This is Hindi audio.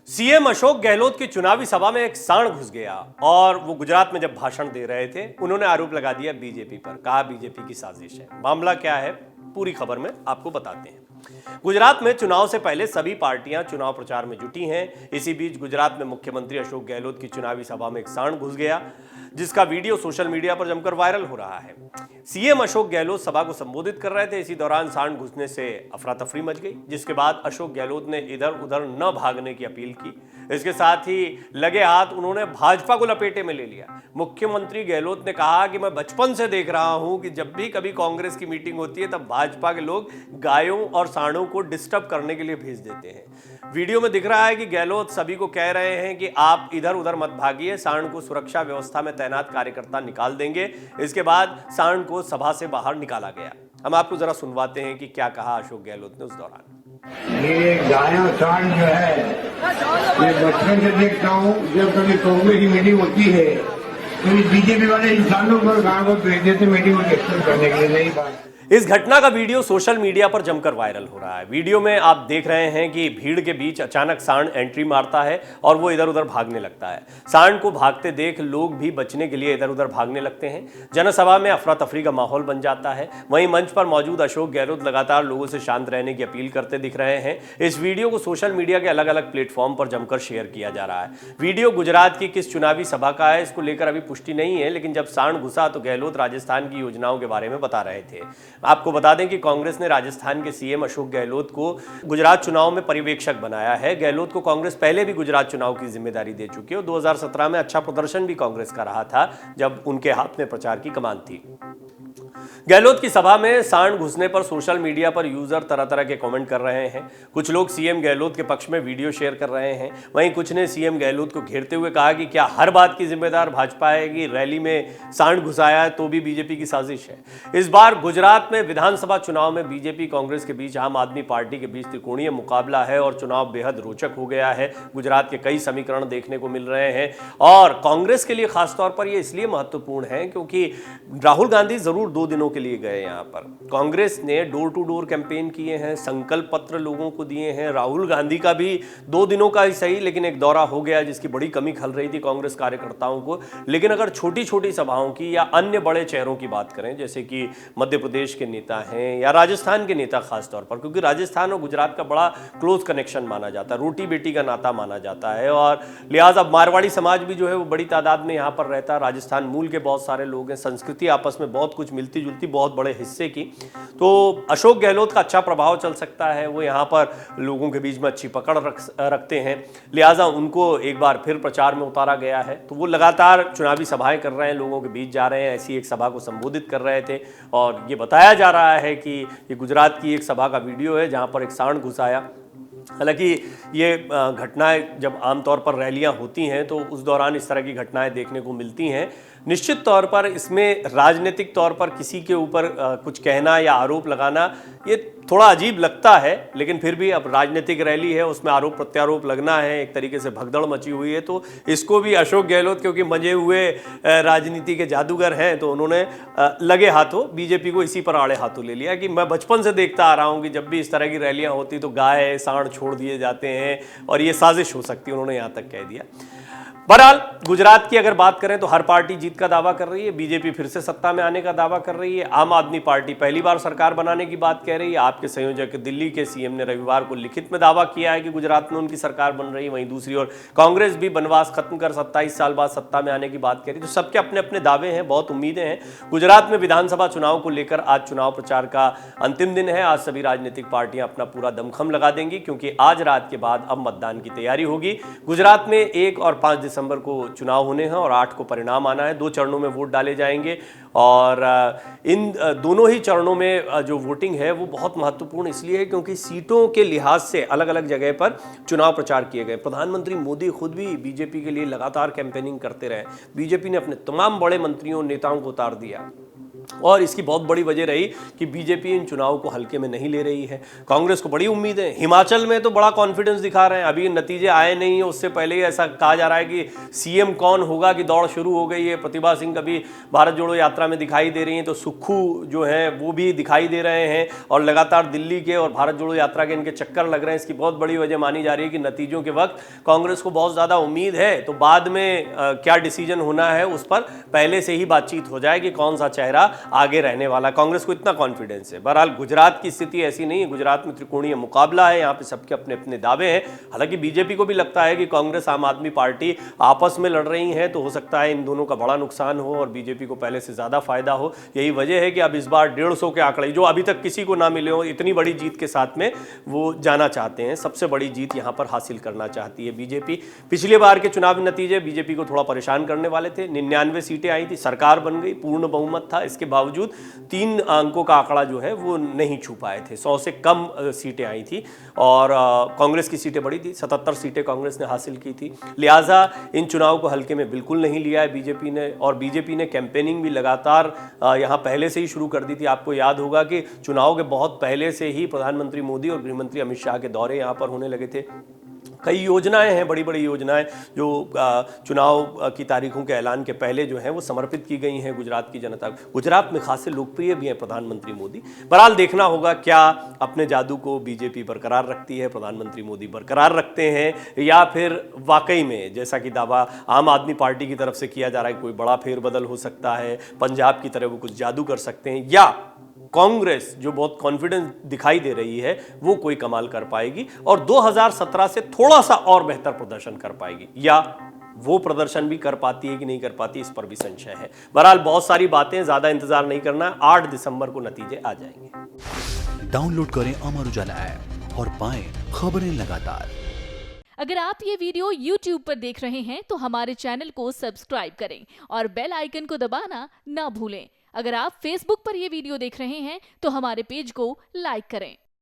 सीएम अशोक गहलोत की चुनावी सभा में एक सांड घुस गया और वो गुजरात में जब भाषण दे रहे थे उन्होंने आरोप लगा दिया बीजेपी पर। कहा बीजेपी की साजिश है। मामला क्या है, पूरी खबर में आपको बताते हैं। गुजरात में चुनाव से पहले सभी पार्टियां चुनाव प्रचार में जुटी हैं। इसी बीच गुजरात में मुख्यमंत्री अशोक गहलोत की चुनावी सभा में एक सांड घुस गया, जिसका वीडियो सोशल मीडिया पर जमकर वायरल हो रहा है। सीएम अशोक गहलोत सभा को संबोधित कर रहे थे। इसी दौरान सांड घुसने से अफरा तफरी मच गई, जिसके बाद अशोक गहलोत ने इधर उधर न भागने की अपील की। इसके साथ ही लगे हाथ उन्होंने भाजपा को लपेटे में ले लिया। मुख्यमंत्री गहलोत ने कहा कि मैं बचपन से देख रहा हूं कि जब भी कभी कांग्रेस की मीटिंग होती है तब भाजपा के लोग गायों और सांडों को डिस्टर्ब करने के लिए भेज देते हैं। वीडियो में दिख रहा है कि गहलोत सभी को कह रहे हैं कि आप इधर उधर मत भागिए, सांड को सुरक्षा व्यवस्था में तैनात कार्यकर्ता निकाल देंगे। इसके बाद सांड को सभा से बाहर निकाला गया। हम आपको जरा सुनवाते हैं कि क्या कहा अशोक गहलोत ने उस दौरान। ये गायों सांड जो है ये बचपन से देखता हूँ। जब कभी कांग्रेस की मीटिंग होती है तो बीजेपी वाले इंसानों पर गाँव को भेज देते मीटिंग को डिस्टर्ब करने के लिए। नहीं बात। इस घटना का वीडियो सोशल मीडिया पर जमकर वायरल हो रहा है। वीडियो में आप देख रहे हैं कि भीड़ के बीच अचानक सांड एंट्री मारता है और वो इधर उधर भागने लगता है। सांड को भागते देख लोग भी बचने के लिए इधर उधर भागने लगते हैं। जनसभा में अफरा तफरी का माहौल बन जाता है। वहीं मंच पर मौजूद अशोक गहलोत लगातार लोगों से शांत रहने की अपील करते दिख रहे हैं। इस वीडियो को सोशल मीडिया के अलग अलग प्लेटफॉर्म पर जमकर शेयर किया जा रहा है। वीडियो गुजरात की किस चुनावी सभा का है इसको लेकर अभी पुष्टि नहीं है, लेकिन जब सांड घुसा तो गहलोत राजस्थान की योजनाओं के बारे में बता रहे थे। आपको बता दें कि कांग्रेस ने राजस्थान के सीएम अशोक गहलोत को गुजरात चुनाव में पर्यवेक्षक बनाया है। गहलोत को कांग्रेस पहले भी गुजरात चुनाव की जिम्मेदारी दे चुकी है और 2017 में अच्छा प्रदर्शन भी कांग्रेस का रहा था जब उनके हाथ में प्रचार की कमान थी। गहलोत की सभा में सांड घुसने पर सोशल मीडिया पर यूजर तरह तरह के कमेंट कर रहे हैं। कुछ लोग सीएम गहलोत के पक्ष में वीडियो शेयर कर रहे हैं। वहीं कुछ ने सीएम गहलोत को घेरते हुए कहा कि क्या हर बात की जिम्मेदार भाजपा है कि रैली में सांड घुसाया है तो भी बीजेपी की साजिश है। इस बार गुजरात में विधानसभा चुनाव में बीजेपी कांग्रेस के बीच आम आदमी पार्टी के बीच त्रिकोणीय मुकाबला है और चुनाव बेहद रोचक हो गया है। गुजरात के कई समीकरण देखने को मिल रहे हैं और कांग्रेस के लिए खासतौर पर यह इसलिए महत्वपूर्ण है क्योंकि राहुल गांधी जरूर 2 दिनों के लिए गए यहां पर। कांग्रेस ने डोर टू डोर कैंपेन किए हैं, संकल्प पत्र लोगों को दिए हैं। राहुल गांधी का भी 2 दिनों का ही सही लेकिन एक दौरा हो गया जिसकी बड़ी कमी खल रही थी कांग्रेस कार्यकर्ताओं को। लेकिन अगर छोटी छोटी सभाओं की या अन्य बड़े चेहरों की बात करें, जैसे कि मध्य प्रदेश के नेता हैं या राजस्थान के नेता खासतौर पर, क्योंकि राजस्थान और गुजरात का बड़ा क्लोज कनेक्शन माना जाता है, रोटी बेटी का नाता माना जाता है और लिहाजा मारवाड़ी समाज भी जो है वो बड़ी तादाद में यहाँ पर रहता है। राजस्थान मूल के बहुत सारे लोग हैं, संस्कृति आपस में बहुत कुछ मिलती जुलती बहुत बड़े हिस्से की। तो अशोक गहलोत का अच्छा प्रभाव चल सकता है। वो यहाँ पर लोगों के बीच में अच्छी पकड़ रखते हैं, लिहाजा उनको एक बार फिर प्रचार में उतारा गया है। तो वो लगातार चुनावी सभाएं कर रहे हैं, लोगों के बीच जा रहे हैं। ऐसी एक सभा को संबोधित कर रहे थे और ये बताया जा रहा है कि ये गुजरात की एक सभा का वीडियो है जहाँ पर एक सांड घुस आया। हालांकि ये घटनाएं जब आमतौर पर रैलियां होती हैं तो उस दौरान इस तरह की घटनाएं देखने को मिलती हैं। निश्चित तौर पर इसमें राजनीतिक तौर पर किसी के ऊपर कुछ कहना या आरोप लगाना ये थोड़ा अजीब लगता है, लेकिन फिर भी अब राजनीतिक रैली है, उसमें आरोप प्रत्यारोप लगना है, एक तरीके से भगदड़ मची हुई है। तो इसको भी अशोक गहलोत क्योंकि मंजे हुए राजनीति के जादूगर हैं तो उन्होंने लगे हाथों बीजेपी को इसी पर आड़े हाथों ले लिया कि मैं बचपन से देखता आ रहा हूं कि जब भी इस तरह की रैलियां होती तो गाय सांड छोड़ दिए जाते हैं और ये साजिश हो सकती है, उन्होंने यहां तक कह दिया। बहरहाल गुजरात की अगर बात करें तो हर पार्टी जीत का दावा कर रही है। बीजेपी फिर से सत्ता में आने का दावा कर रही है। आम आदमी पार्टी पहली बार सरकार बनाने की बात कह रही है। आपके संयोजक दिल्ली के सीएम ने रविवार को लिखित में दावा किया है कि गुजरात में उनकी सरकार बन रही है। वहीं दूसरी ओर कांग्रेस भी बनवास खत्म कर 27 साल बाद सत्ता में आने की बात कह रही है। तो सबके अपने अपने दावे हैं, बहुत उम्मीदें हैं। गुजरात में विधानसभा चुनाव को लेकर आज चुनाव प्रचार का अंतिम दिन है। आज सभी राजनीतिक पार्टियां अपना पूरा दमखम लगा देंगी क्योंकि आज रात के बाद अब मतदान की तैयारी होगी। गुजरात में 1 और 5 दिसंबर को चुनाव होने हैं और 8 को परिणाम आना है। 2 चरणों में वोट डाले जाएंगे और इन दोनों ही चरणों में जो वोटिंग है वो बहुत महत्वपूर्ण इसलिए है क्योंकि सीटों के लिहाज से अलग अलग जगह पर चुनाव प्रचार किए गए। प्रधानमंत्री मोदी खुद भी बीजेपी के लिए लगातार कैंपेनिंग करते रहे। बीजेपी ने अपने तमाम बड़े मंत्रियों नेताओं को उतार दिया। और इसकी बहुत बड़ी वजह रही कि बीजेपी इन चुनाव को हल्के में नहीं ले रही है। कांग्रेस को बड़ी उम्मीद है, हिमाचल में तो बड़ा कॉन्फिडेंस दिखा रहे हैं, अभी नतीजे आए नहीं है, उससे पहले ही ऐसा कहा जा रहा है कि सीएम कौन होगा की दौड़ शुरू हो गई है। प्रतिभा सिंह कभी भारत जोड़ो यात्रा में दिखाई दे रही हैं, तो सुक्खू जो है वो भी दिखाई दे रहे हैं और लगातार दिल्ली के और भारत जोड़ो यात्रा के इनके चक्कर लग रहे हैं। इसकी बहुत बड़ी वजह मानी जा रही है कि नतीजों के वक्त कांग्रेस को बहुत ज़्यादा उम्मीद है, तो बाद में क्या डिसीजन होना है उस पर पहले से ही बातचीत हो जाए कि कौन सा चेहरा आगे रहने वाला। कांग्रेस को इतना कॉन्फिडेंस है। बहरहाल गुजरात की स्थिति ऐसी नहीं है, गुजरात में त्रिकोणीय मुकाबला है, यहाँ पे सबके अपने अपने दावे हैं। हालांकि बीजेपी को भी लगता है कि कांग्रेस आम आदमी पार्टी आपस में लड़ रही हैं, तो हो सकता है इन दोनों का बड़ा नुकसान हो और बीजेपी को पहले से ज़्यादा फायदा हो। यही वजह है कि अब इस बार 150 के आंकड़े जो अभी तक किसी को ना मिले हो, इतनी बड़ी जीत के साथ में वो जाना चाहते हैं। सबसे बड़ी जीत यहाँ पर हासिल करना चाहती है बीजेपी। पिछले बार के चुनावी नतीजे बीजेपी को थोड़ा परेशान करने वाले थे। 99 सीटें आई थी, सरकार बन गई, पूर्ण बहुमत था, इसके बावजूद 3 अंकों का आंकड़ा जो है वो नहीं छू पाए थे। 100 से कम सीटें आई थी और कांग्रेस की सीटें बड़ी थी, 77 सीटें कांग्रेस ने हासिल की थी। लिहाजा इन चुनाव को हल्के में बिल्कुल नहीं लिया है बीजेपी ने, और बीजेपी ने कैंपेनिंग भी लगातार यहाँ पहले से ही शुरू कर दी थी। आपको याद होगा कि चुनाव के बहुत पहले से ही प्रधानमंत्री मोदी और गृहमंत्री अमित शाह के दौरे यहाँ पर होने लगे थे। कई योजनाएं हैं, बड़ी बड़ी योजनाएं जो चुनाव की तारीखों के ऐलान के पहले जो है वो समर्पित की गई हैं गुजरात की जनता को। गुजरात में खासे लोकप्रिय भी हैं प्रधानमंत्री मोदी। बहरहाल देखना होगा क्या अपने जादू को बीजेपी बरकरार रखती है, प्रधानमंत्री मोदी बरकरार रखते हैं, या फिर वाकई में जैसा कि दावा आम आदमी पार्टी की तरफ से किया जा रहा है कोई बड़ा फेरबदल हो सकता है, पंजाब की तरह वो कुछ जादू कर सकते हैं, या कांग्रेस जो बहुत कॉन्फिडेंस दिखाई दे रही है वो कोई कमाल कर पाएगी और 2017 से थोड़ा सा और बेहतर प्रदर्शन कर पाएगी, या वो प्रदर्शन भी कर पाती है कि नहीं कर पाती, इस पर भी संशय है। बहरहाल बहुत सारी बातें, ज्यादा इंतजार नहीं करना, 8 दिसंबर को नतीजे आ जाएंगे। डाउनलोड करें अमर उजाला ऐप और पाएं खबरें लगातार। अगर आप ये वीडियो YouTube पर देख रहे हैं तो हमारे चैनल को सब्सक्राइब करें और बेल आइकन को दबाना ना भूलें। अगर आप Facebook पर ये वीडियो देख रहे हैं तो हमारे पेज को लाइक करें।